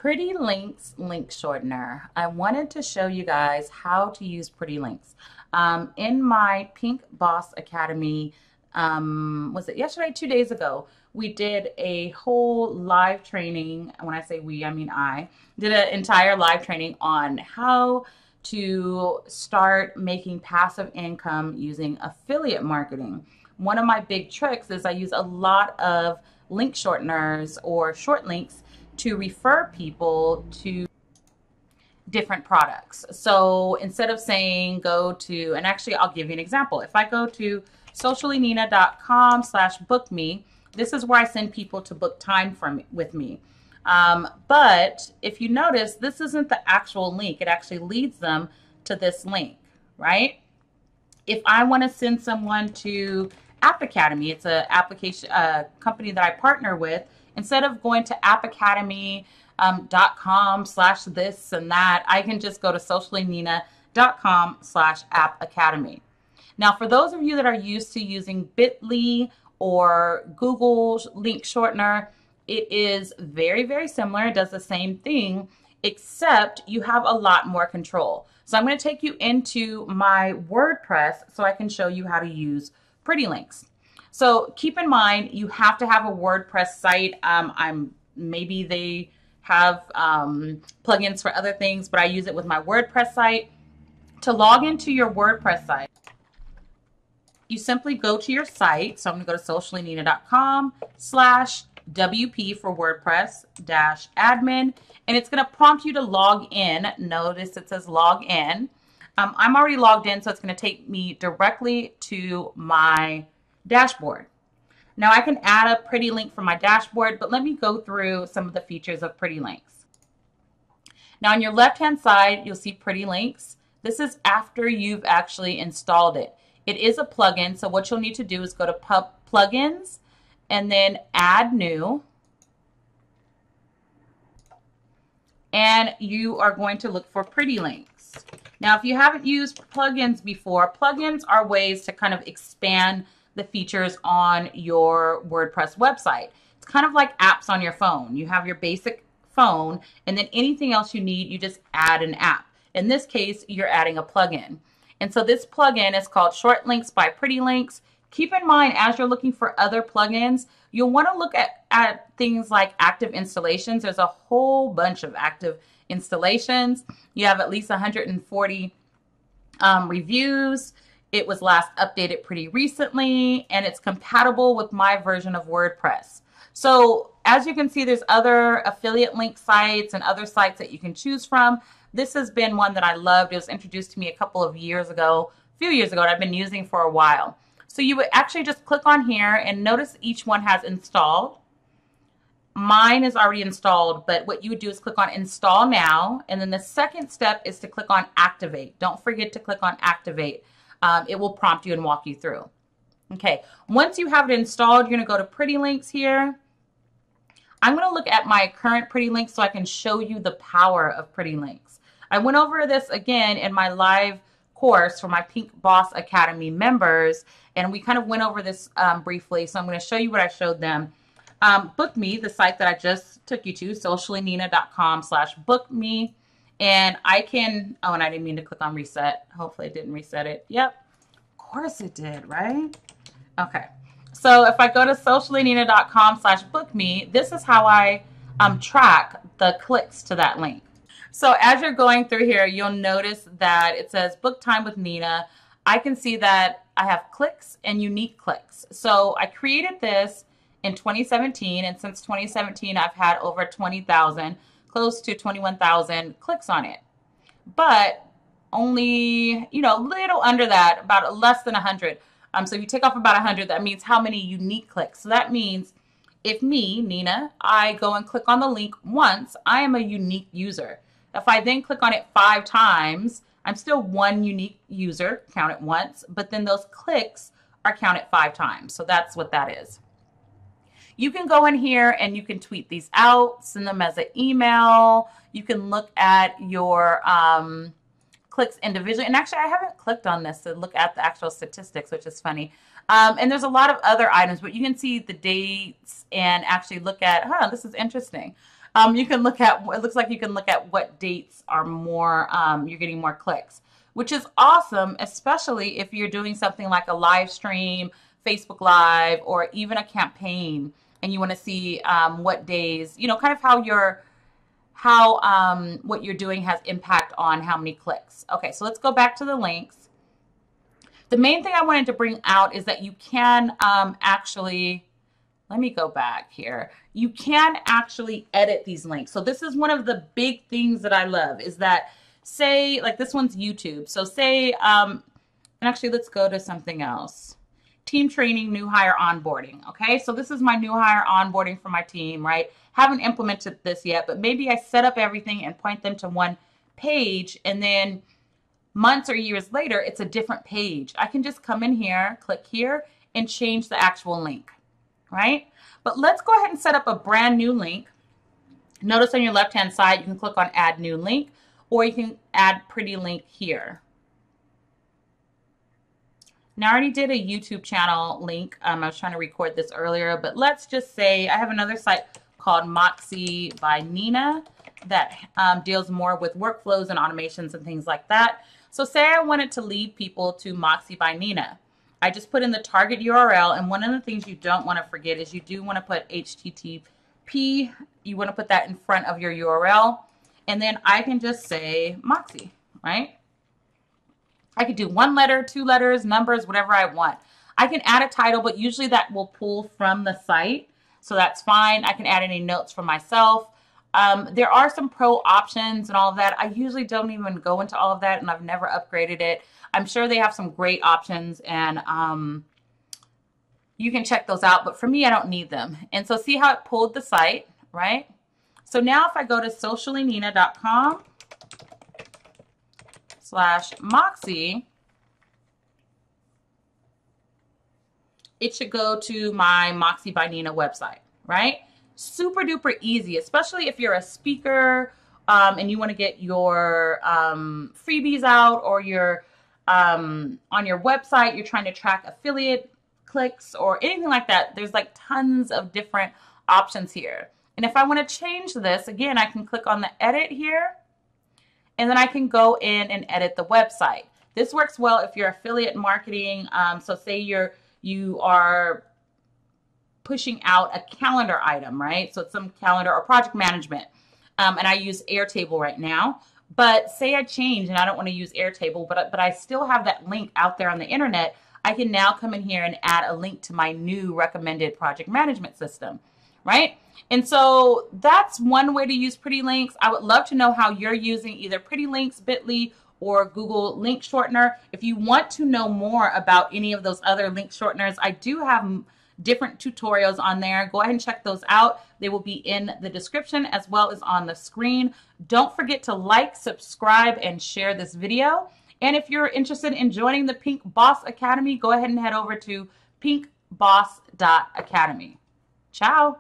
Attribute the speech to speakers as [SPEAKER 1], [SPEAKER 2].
[SPEAKER 1] Pretty Links link shortener. I wanted to show you guys how to use Pretty Links. In my Pink Boss Academy, was it yesterday, 2 days ago, we did a whole live training. When I say we, I mean I did an entire live training on how to start making passive income using affiliate marketing. One of my big tricks is I use a lot of link shorteners or short links to refer people to different products. So instead of saying go to, and actually I'll give you an example. If I go to sociallynina.com/book me, this is where I send people to book time with me. But if you notice, this isn't the actual link. It actually leads them to this link, right? If I want to send someone to App Academy, it's an application company that I partner with, instead of going to appacademy.com/this and that, I can just go to sociallynina.com/app academy. Now, for those of you that are used to using Bitly or Google link shortener, it is very, very similar. It does the same thing, except you have a lot more control. So I'm going to take you into my WordPress so I can show you how to use Pretty Links. So keep in mind, you have to have a WordPress site. Maybe they have plugins for other things, but I use it with my WordPress site. To log into your WordPress site, you simply go to your site. So I'm going to go to sociallynina.com/WP for WordPress -admin, and it's going to prompt you to log in. Notice it says log in. I'm already logged in, so it's going to take me directly to my dashboard. Now I can add a Pretty Link from my dashboard, but let me go through some of the features of Pretty Links. Now on your left-hand side, you'll see Pretty Links. This is after you've actually installed it. It is a plugin, so what you'll need to do is go to Plugins and then Add New. And you are going to look for Pretty Links. Now, if you haven't used plugins before, plugins are ways to kind of expand the features on your WordPress website. It's kind of like apps on your phone. You have your basic phone, and then anything else you need, you just add an app. In this case, you're adding a plugin. And so this plugin is called Shortlinks by Pretty Links. Keep in mind, as you're looking for other plugins, you'll want to look at things like active installations. There's a whole bunch of active installations. You have at least 140 reviews. It was last updated pretty recently, and it's compatible with my version of WordPress. So as you can see, there's other affiliate link sites and other sites that you can choose from. This has been one that I loved. It was introduced to me a couple of years ago, a few years ago, and I've been using for a while. So you would actually just click on here and notice each one has installed. Mine is already installed, but what you would do is click on Install Now, and then the second step is to click on Activate. Don't forget to click on Activate. It will prompt you and walk you through. Okay, once you have it installed, you're going to go to Pretty Links here. I'm going to look at my current Pretty Links so I can show you the power of Pretty Links. I went over this again in my live course for my Pink Boss Academy members, and we kind of went over this briefly, so I'm going to show you what I showed them. Book Me, the site that I just took you to, sociallynina.com/book me. And I can, oh, and I didn't mean to click on reset. Hopefully it didn't reset it. Yep, of course it did, right? Okay, so if I go to sociallynina.com/book me, this is how I track the clicks to that link. So as you're going through here, you'll notice that it says book time with Nina. I can see that I have clicks and unique clicks. So I created this in 2017, and since 2017, I've had over 20,000, close to 21,000 clicks on it. But only, little under that, about less than 100. So if you take off about 100, that means how many unique clicks. So that means if me, Nina, I go and click on the link once, I am a unique user. If I then click on it 5 times, I'm still one unique user, count it once, but then those clicks are counted 5 times. So that's what that is. You can go in here and you can tweet these out, send them as an email. You can look at your clicks individually. And actually, I haven't clicked on this to look at the actual statistics, which is funny. And there's a lot of other items, but you can see the dates and actually look at, this is interesting. You can look at, it looks like you can look at what dates are more, you're getting more clicks, which is awesome, especially if you're doing something like a live stream, Facebook Live, or even a campaign, and you want to see what days, you know, kind of how what you're doing has impact on how many clicks. Okay, so let's go back to the links. The main thing I wanted to bring out is that you can actually, let me go back here. You can actually edit these links. So this is one of the big things that I love is that, say, like this one's YouTube. So say, and actually let's go to something else. Team training, new hire onboarding. Okay, so this is my new hire onboarding for my team, right? Haven't implemented this yet, but maybe I set up everything and point them to one page, and then months or years later, it's a different page. I can just come in here, click here, and change the actual link, right? But let's go ahead and set up a brand new link. Notice on your left-hand side, you can click on Add New Link, or you can add Pretty Link here. Now, I already did a YouTube channel link. I was trying to record this earlier, but let's just say I have another site called Moxie by Nina that deals more with workflows and automations and things like that. So say I wanted to lead people to Moxie by Nina. I just put in the target URL, and one of the things you don't want to forget is you do want to put HTTP. You want to put that in front of your URL, and then I can just say Moxie, right? I could do 1 letter, 2 letters, numbers, whatever I want. I can add a title, but usually that will pull from the site, so that's fine. I can add any notes for myself. There are some pro options and all of that. I usually don't even go into all of that, and I've never upgraded it. I'm sure they have some great options, and you can check those out, but for me, I don't need them. And so see how it pulled the site, right? So now if I go to sociallynina.com/Moxie, it should go to my Moxie by Nina website, right? Super duper easy, especially if you're a speaker and you want to get your freebies out, or you're on your website, you're trying to track affiliate clicks or anything like that. There's like tons of different options here. And if I want to change this, again, I can click on the edit here, and then I can go in and edit the website. This works well if you're affiliate marketing. So say you are pushing out a calendar item, right? So it's some calendar or project management. And I use Airtable right now. But say I change and I don't want to use Airtable, but I still have that link out there on the internet. I can now come in here and add a link to my new recommended project management system, right? And so that's one way to use Pretty Links. I would love to know how you're using either Pretty Links, Bitly, or Google Link Shortener. If you want to know more about any of those other link shorteners, I do have different tutorials on there. Go ahead and check those out. They will be in the description as well as on the screen. Don't forget to like, subscribe, and share this video. And if you're interested in joining the Pink Boss Academy, go ahead and head over to pinkboss.academy. Ciao.